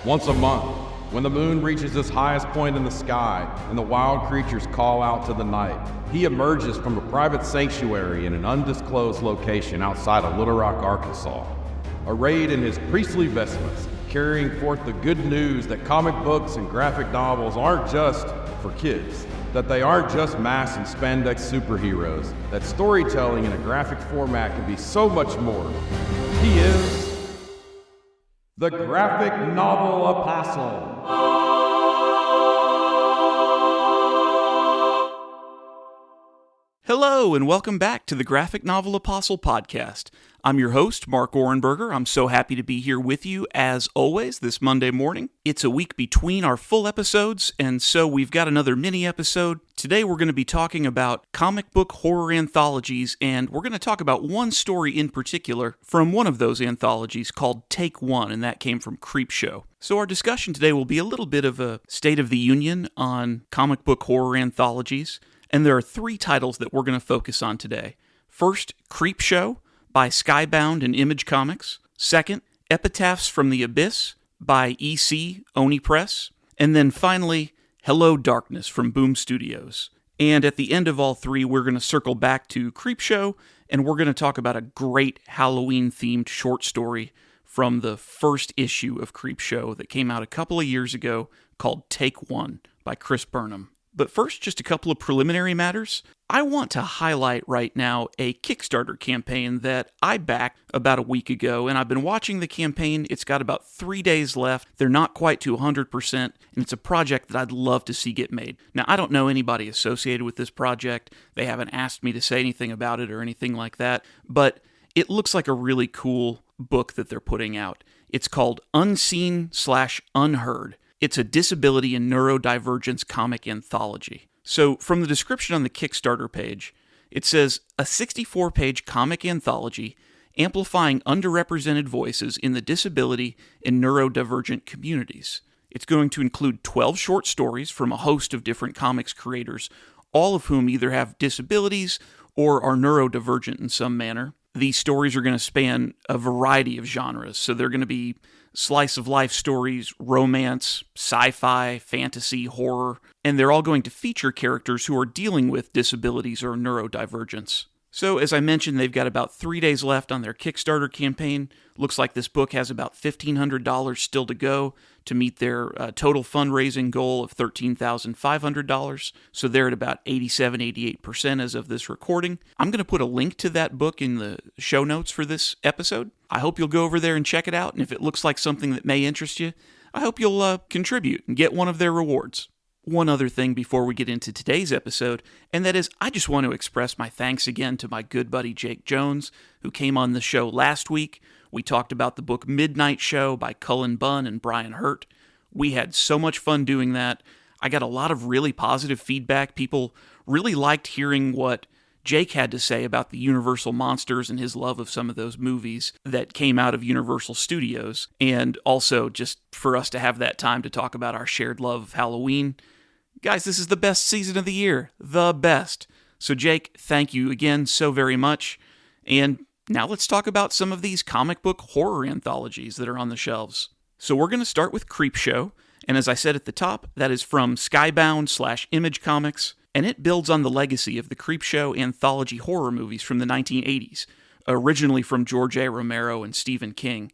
Once a month, when the moon reaches its highest point in the sky and the wild creatures call out to the night, he emerges from a private sanctuary in an undisclosed location outside of Little Rock, Arkansas. Arrayed in his priestly vestments, carrying forth the good news that comic books and graphic novels aren't just for kids, that they aren't just mass and spandex superheroes, that storytelling in a graphic format can be so much more. He is the graphic novel apostle. Hello, and welcome back to the Graphic Novel Apostle podcast. I'm your host, Mark Ohrenberger. I'm so happy to be here with you, as always, this Monday morning. It's a week between our full episodes, and so we've got another mini-episode. Today we're going to be talking about comic book horror anthologies, and we're going to talk about one story in particular from one of those anthologies called Take One, and that came from Creepshow. So our discussion today will be a little bit of a State of the Union on comic book horror anthologies. And there are three titles that we're going to focus on today. First, Creepshow by Skybound and Image Comics. Second, Epitaphs from the Abyss by EC, Oni Press. And then finally, Hello Darkness from Boom Studios. And at the end of all three, we're going to circle back to Creepshow, and we're going to talk about a great Halloween-themed short story from the first issue of Creepshow that came out a couple of years ago called Take One by Burnham. But first, just a couple of preliminary matters. I want to highlight right now a Kickstarter campaign that I backed about a week ago, and I've been watching the campaign. It's got about 3 days left. They're not quite to 100%, and it's a project that I'd love to see get made. Now, I don't know anybody associated with this project. They haven't asked me to say anything about it or anything like that, but it looks like a really cool book that they're putting out. It's called Unseen/Unheard. It's a disability and neurodivergence comic anthology. So, from the description on the Kickstarter page, it says, a 64-page comic anthology amplifying underrepresented voices in the disability and neurodivergent communities. It's going to include 12 short stories from a host of different comics creators, all of whom either have disabilities or are neurodivergent in some manner. These stories are going to span a variety of genres, so they're going to be slice-of-life stories, romance, sci-fi, fantasy, horror, and they're all going to feature characters who are dealing with disabilities or neurodivergence. So, as I mentioned, they've got about 3 days left on their Kickstarter campaign. Looks like this book has about $1,500 still to go to meet their total fundraising goal of $13,500. So they're at about 87-88% as of this recording. I'm going to put a link to that book in the show notes for this episode. I hope you'll go over there and check it out, and if it looks like something that may interest you, I hope you'll contribute and get one of their rewards. One other thing before we get into today's episode, and that is I just want to express my thanks again to my good buddy Jake Jones, who came on the show last week. We talked about the book Midnight Show by Cullen Bunn and Brian Hurt. We had so much fun doing that. I got a lot of really positive feedback. People really liked hearing what Jake had to say about the Universal monsters and his love of some of those movies that came out of Universal Studios, and also just for us to have that time to talk about our shared love of Halloween. Guys, this is the best season of the year. The best. So Jake, thank you again so very much. And now let's talk about some of these comic book horror anthologies that are on the shelves. So we're going to start with Creepshow, and as I said at the top, that is from Skybound/Image Comics, and it builds on the legacy of the Creepshow anthology horror movies from the 1980s, originally from George A. Romero and Stephen King.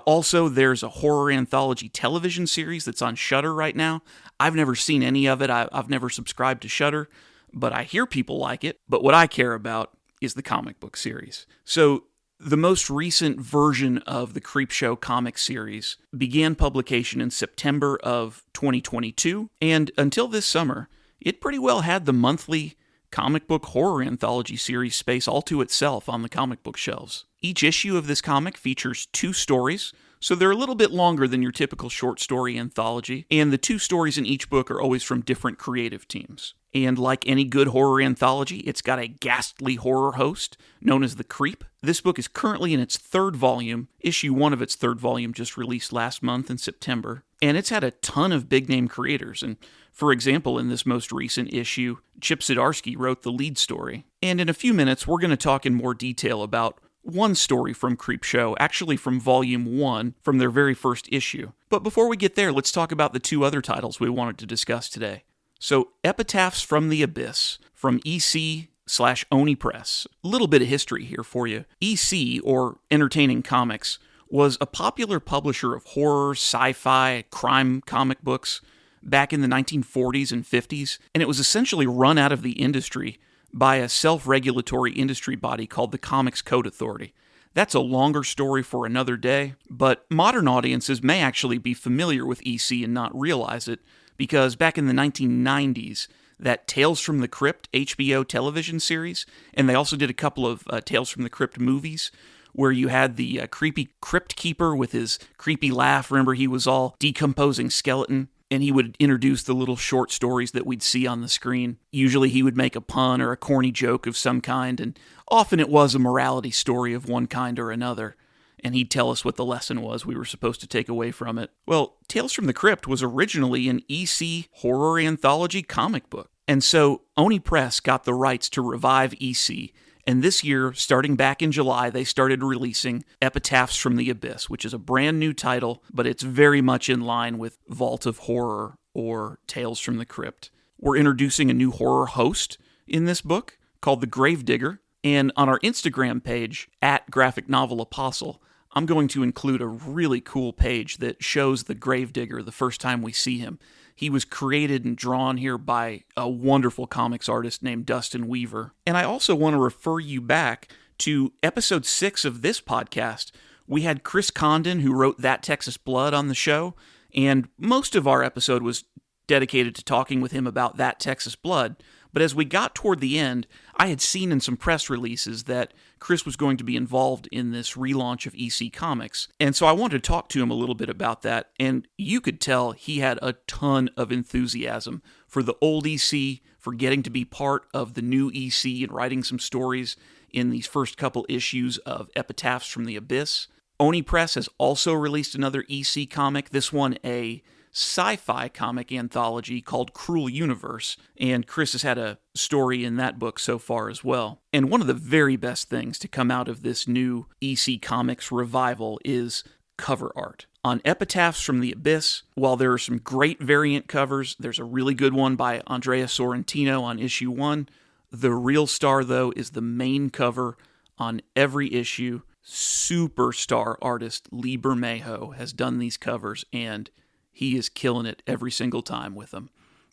Also, there's a horror anthology television series that's on Shudder right now. I've never seen any of it. I've never subscribed to Shudder, but I hear people like it. But what I care about is the comic book series. So the most recent version of the Creepshow comic series began publication in September of 2022, and until this summer, it pretty well had the monthly comic book horror anthology series space all to itself on the comic book shelves. Each issue of this comic features 2 stories, so they're a little bit longer than your typical short story anthology, and the 2 stories in each book are always from different creative teams. And like any good horror anthology, it's got a ghastly horror host known as the Creep. This book is currently in its 3rd volume. Issue 1 of its 3rd volume just released last month in September. And it's had a ton of big-name creators. And for example, in this most recent issue, Chip Zdarsky wrote the lead story. And in a few minutes, we're going to talk in more detail about one story from Creepshow, actually from Volume 1, from their very first issue. But before we get there, let's talk about the two other titles we wanted to discuss today. So, Epitaphs from the Abyss, from EC/Oni Press. A little bit of history here for you. EC, or Entertaining Comics, was a popular publisher of horror, sci-fi, crime comic books back in the 1940s and 50s, and it was essentially run out of the industry by a self-regulatory industry body called the Comics Code Authority. That's a longer story for another day, but modern audiences may actually be familiar with EC and not realize it, because back in the 1990s, that Tales from the Crypt HBO television series, and they also did a couple of Tales from the Crypt movies, where you had the creepy crypt keeper with his creepy laugh. Remember, he was all decomposing skeleton, and he would introduce the little short stories that we'd see on the screen. Usually he would make a pun or a corny joke of some kind, and often it was a morality story of one kind or another, and he'd tell us what the lesson was we were supposed to take away from it. Well, Tales from the Crypt was originally an EC horror anthology comic book, and so Oni Press got the rights to revive EC. And this year, starting back in July, they started releasing Epitaphs from the Abyss, which is a brand new title, but it's very much in line with Vault of Horror or Tales from the Crypt. We're introducing a new horror host in this book called the Gravedigger, and on our Instagram page, @GraphicNovelApostle, I'm going to include a really cool page that shows the Gravedigger the first time we see him. He was created and drawn here by a wonderful comics artist named Dustin Weaver. And I also want to refer you back to episode 6 of this podcast. We had Chris Condon, who wrote That Texas Blood, on the show, and most of our episode was dedicated to talking with him about That Texas Blood. But as we got toward the end, I had seen in some press releases that Chris was going to be involved in this relaunch of EC Comics. And so I wanted to talk to him a little bit about that, and you could tell he had a ton of enthusiasm for the old EC, for getting to be part of the new EC and writing some stories in these first couple issues of Epitaphs from the Abyss. Oni Press has also released another EC comic, this one a sci-fi comic anthology called Cruel Universe, and Chris has had a story in that book so far as well. And one of the very best things to come out of this new EC Comics revival is cover art. On Epitaphs from the Abyss, while there are some great variant covers, there's a really good one by Andrea Sorrentino on issue 1. The real star, though, is the main cover on every issue. Superstar artist Lee Bermejo has done these covers, and he is killing it every single time with them.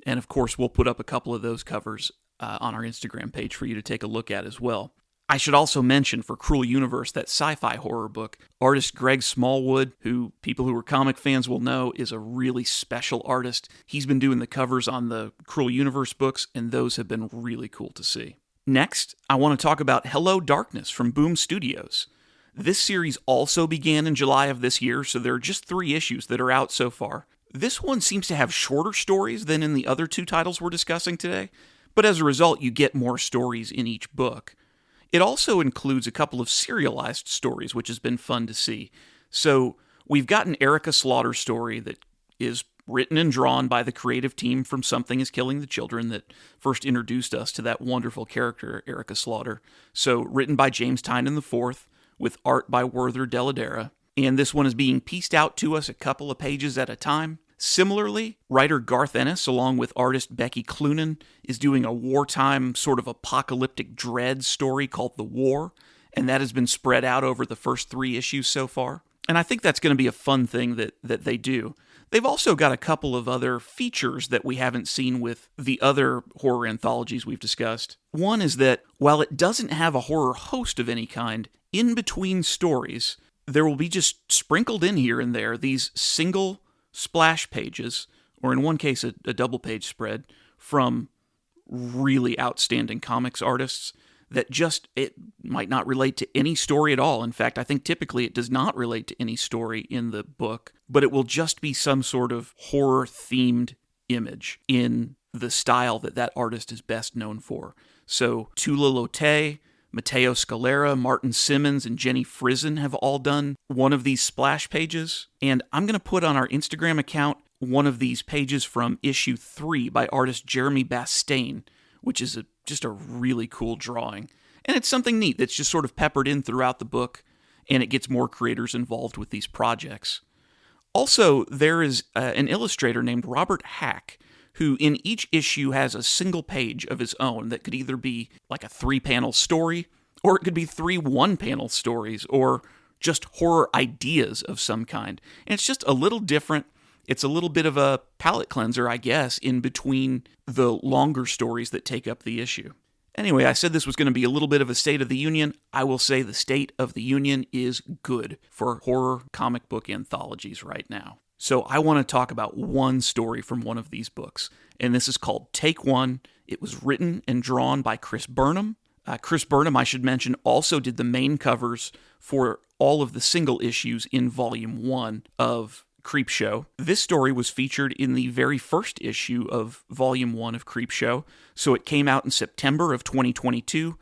And of course, we'll put up a couple of those covers on our Instagram page for you to take a look at as well. I should also mention for Cruel Universe, that sci-fi horror book, artist Greg Smallwood, who people who are comic fans will know is a really special artist. He's been doing the covers on the Cruel Universe books, and those have been really cool to see. Next, I want to talk about Hello Darkness from Boom Studios. This series also began in July of this year, so there are just 3 issues that are out so far. This one seems to have shorter stories than in the other 2 titles we're discussing today, but as a result, you get more stories in each book. It also includes a couple of serialized stories, which has been fun to see. So we've got an Erica Slaughter story that is written and drawn by the creative team from Something is Killing the Children that first introduced us to that wonderful character, Erica Slaughter. So written by James Tynan IV, with art by Werther Deladera. And this one is being pieced out to us a couple of pages at a time. Similarly, writer Garth Ennis, along with artist Becky Cloonan, is doing a wartime sort of apocalyptic dread story called The War, and that has been spread out over the first 3 issues so far. And I think that's going to be a fun thing that they do. They've also got a couple of other features that we haven't seen with the other horror anthologies we've discussed. One is that while it doesn't have a horror host of any kind, in between stories, there will be just sprinkled in here and there these single splash pages, or in one case a double page spread, from really outstanding comics artists that just, it might not relate to any story at all. In fact, I think typically it does not relate to any story in the book, but it will just be some sort of horror-themed image in the style that artist is best known for. So Tula Lotay, Matteo Scalera, Martin Simmons, and Jenny Frizen have all done one of these splash pages. And I'm going to put on our Instagram account one of these pages from issue 3 by artist Jeremy Bastain, which is just a really cool drawing. And it's something neat that's just sort of peppered in throughout the book, and it gets more creators involved with these projects. Also, there is an illustrator named Robert Hack, who in each issue has a single page of his own that could either be like a 3-panel story, or it could be 3 1-panel stories, or just horror ideas of some kind. And it's just a little different. It's a little bit of a palate cleanser, I guess, in between the longer stories that take up the issue. Anyway, I said this was going to be a little bit of a State of the Union. I will say the State of the Union is good for horror comic book anthologies right now. So I want to talk about one story from one of these books, and this is called Take One. It was written and drawn by Chris Burnham. Chris Burnham, I should mention, also did the main covers for all of the single issues in Volume 1 of Creepshow. This story was featured in the very first issue of Volume 1 of Creepshow, so it came out in September of 2022,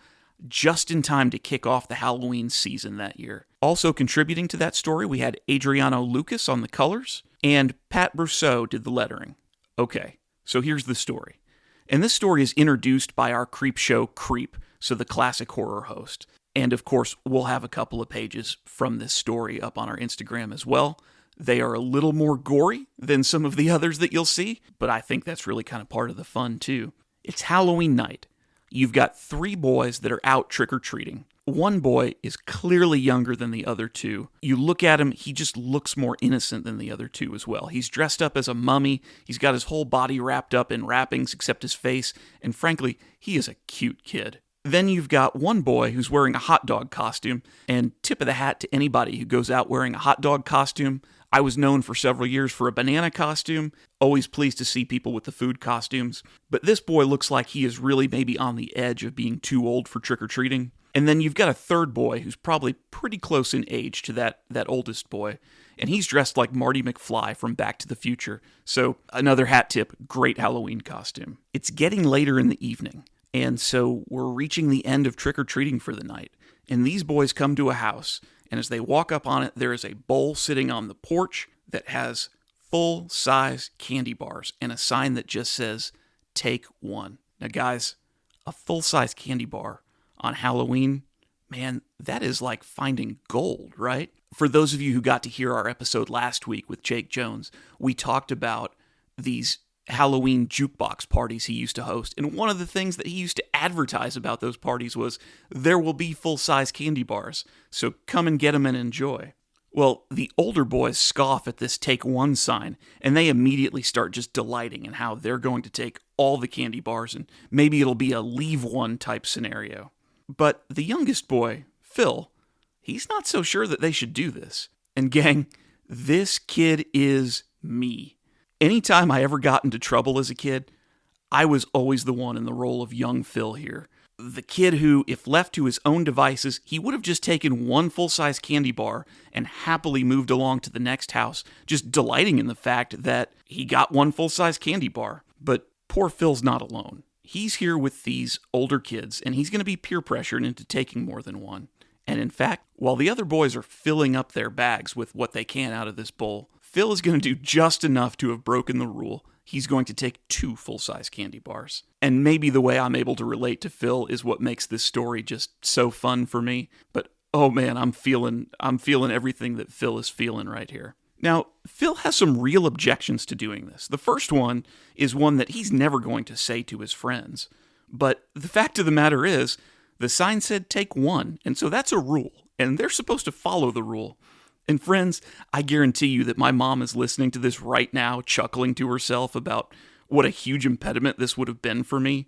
just in time to kick off the Halloween season that year. Also contributing to that story, we had Adriano Lucas on the colors, and Pat Brosseau did the lettering. Okay, so here's the story. And this story is introduced by our Creepshow Creep, so the classic horror host. And of course, we'll have a couple of pages from this story up on our Instagram as well. They are a little more gory than some of the others that you'll see, but I think that's really kind of part of the fun too. It's Halloween night. You've got 3 boys that are out trick-or-treating. One boy is clearly younger than the other 2. You look at him, he just looks more innocent than the other 2 as well. He's dressed up as a mummy, he's got his whole body wrapped up in wrappings except his face, and frankly, he is a cute kid. Then you've got one boy who's wearing a hot dog costume, and tip of the hat to anybody who goes out wearing a hot dog costume. I was known for several years for a banana costume, always pleased to see people with the food costumes, but this boy looks like he is really maybe on the edge of being too old for trick-or-treating. And then you've got a third boy who's probably pretty close in age to that oldest boy, and he's dressed like Marty McFly from Back to the Future. So another hat tip, great Halloween costume. It's getting later in the evening, and so we're reaching the end of trick-or-treating for the night, and these boys come to a house, and as they walk up on it, there is a bowl sitting on the porch that has full-size candy bars and a sign that just says, Take One. Now guys, a full-size candy bar on Halloween, man, that is like finding gold, right? For those of you who got to hear our episode last week with Jake Jones, we talked about these Halloween jukebox parties he used to host, and one of the things that he used to advertise about those parties was, there will be full-size candy bars, so come and get them and enjoy. Well, the older boys scoff at this Take One sign, and they immediately start just delighting in how they're going to take all the candy bars, and maybe it'll be a leave one type scenario. But the youngest boy, Phil, he's not so sure that they should do this. And gang, this kid is me. Anytime I ever got into trouble as a kid, I was always the one in the role of young Phil here. The kid who, if left to his own devices, he would have just taken one full-size candy bar and happily moved along to the next house, just delighting in the fact that he got one full-size candy bar. But poor Phil's not alone. He's here with these older kids, and he's going to be peer pressured into taking more than one. And in fact, while the other boys are filling up their bags with what they can out of this bowl, Phil is going to do just enough to have broken the rule. He's going to take 2 full-size candy bars. And maybe the way I'm able to relate to Phil is what makes this story just so fun for me. But oh man, I'm feeling everything that Phil is feeling right here. Now, Phil has some real objections to doing this. The first one is one that he's never going to say to his friends. But the fact of the matter is, the sign said take one, and so that's a rule, and they're supposed to follow the rule. And friends, I guarantee you that my mom is listening to this right now, chuckling to herself about what a huge impediment this would have been for me.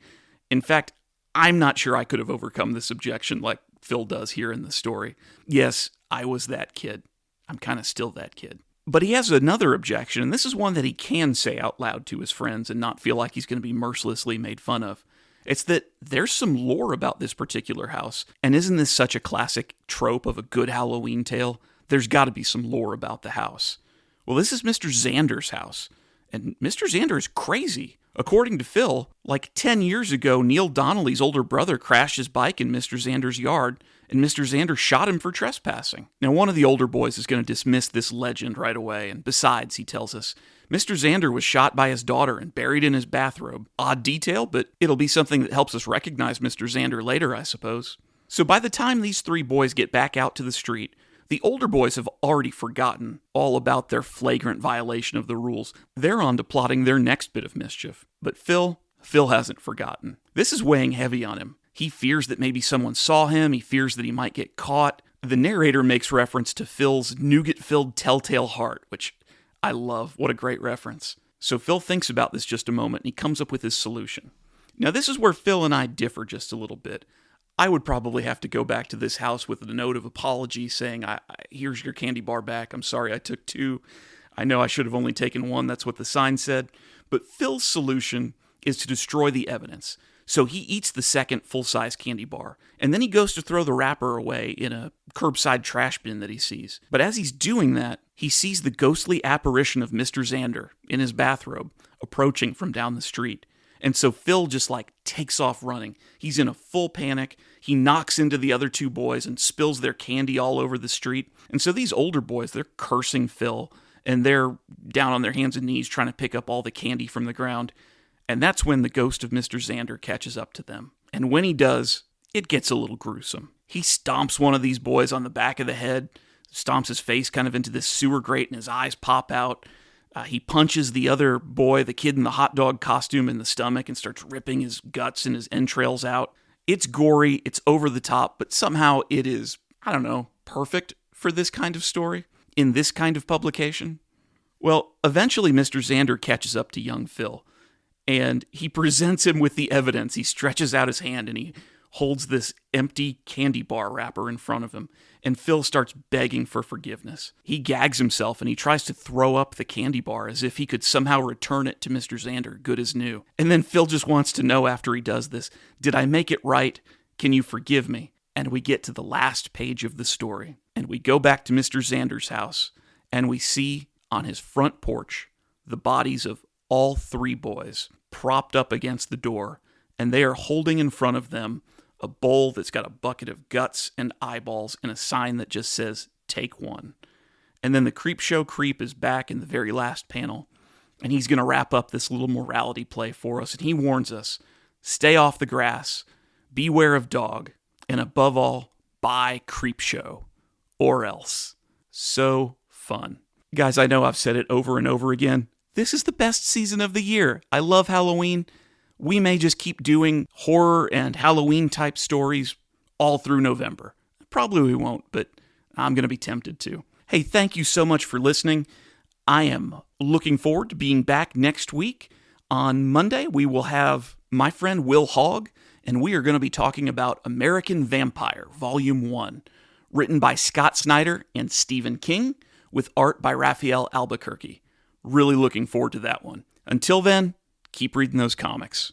In fact, I'm not sure I could have overcome this objection like Phil does here in the story. Yes, I was that kid. I'm kind of still that kid. But he has another objection, and this is one that he can say out loud to his friends and not feel like he's going to be mercilessly made fun of. It's that there's some lore about this particular house, and isn't this such a classic trope of a good Halloween tale? There's got to be some lore about the house. Well, this is Mr. Xander's house, and Mr. Xander is crazy. According to Phil, like 10 years ago, Neil Donnelly's older brother crashed his bike in Mr. Xander's yard, and Mr. Xander shot him for trespassing. Now, one of the older boys is going to dismiss this legend right away, and besides, he tells us, Mr. Xander was shot by his daughter and buried in his bathrobe. Odd detail, but it'll be something that helps us recognize Mr. Xander later, I suppose. So by the time these three boys get back out to the street, the older boys have already forgotten all about their flagrant violation of the rules. They're on to plotting their next bit of mischief. But Phil hasn't forgotten. This is weighing heavy on him. He fears that maybe someone saw him. He fears that he might get caught. The narrator makes reference to Phil's nougat-filled telltale heart, which I love. What a great reference. So Phil thinks about this just a moment, and he comes up with his solution. Now, this is where Phil and I differ just a little bit. I would probably have to go back to this house with a note of apology saying, here's your candy bar back. I'm sorry I took 2. I know I should have only taken 1. That's what the sign said. But Phil's solution is to destroy the evidence. So he eats the second full-size candy bar, and then he goes to throw the wrapper away in a curbside trash bin that he sees. But as he's doing that, he sees the ghostly apparition of Mr. Xander in his bathrobe approaching from down the street. And so Phil just takes off running. He's in a full panic. He knocks into the other 2 boys and spills their candy all over the street. And so these older boys, they're cursing Phil, and they're down on their hands and knees trying to pick up all the candy from the ground. And that's when the ghost of Mr. Xander catches up to them. And when he does, it gets a little gruesome. He stomps one of these boys on the back of the head, stomps his face kind of into this sewer grate, and his eyes pop out. He punches the other boy, the kid in the hot dog costume, in the stomach and starts ripping his guts and his entrails out. It's gory, it's over the top, but somehow it is, perfect for this kind of story, in this kind of publication. Well, eventually Mr. Xander catches up to young Phil, and he presents him with the evidence. He stretches out his hand and he holds this empty candy bar wrapper in front of him, and Phil starts begging for forgiveness. He gags himself and he tries to throw up the candy bar as if he could somehow return it to Mr. Xander, good as new. And then Phil just wants to know after he does this, did I make it right? Can you forgive me? And we get to the last page of the story, and we go back to Mr. Xander's house, and we see on his front porch the bodies of all 3 boys propped up against the door, and they are holding in front of them a bowl that's got a bucket of guts and eyeballs and a sign that just says, "Take 1." And then the Creepshow creep is back in the very last panel, and he's going to wrap up this little morality play for us, and he warns us, stay off the grass, beware of dog, and above all, buy Creepshow, or else. So fun. Guys, I know I've said it over and over again. This is the best season of the year. I love Halloween. We may just keep doing horror and Halloween-type stories all through November. Probably we won't, but I'm going to be tempted to. Hey, thank you so much for listening. I am looking forward to being back next week. On Monday, we will have my friend Will Hogg, and we are going to be talking about American Vampire, Volume 1, written by Scott Snyder and Stephen King, with art by Raphael Albuquerque. Really looking forward to that one. Until then, keep reading those comics.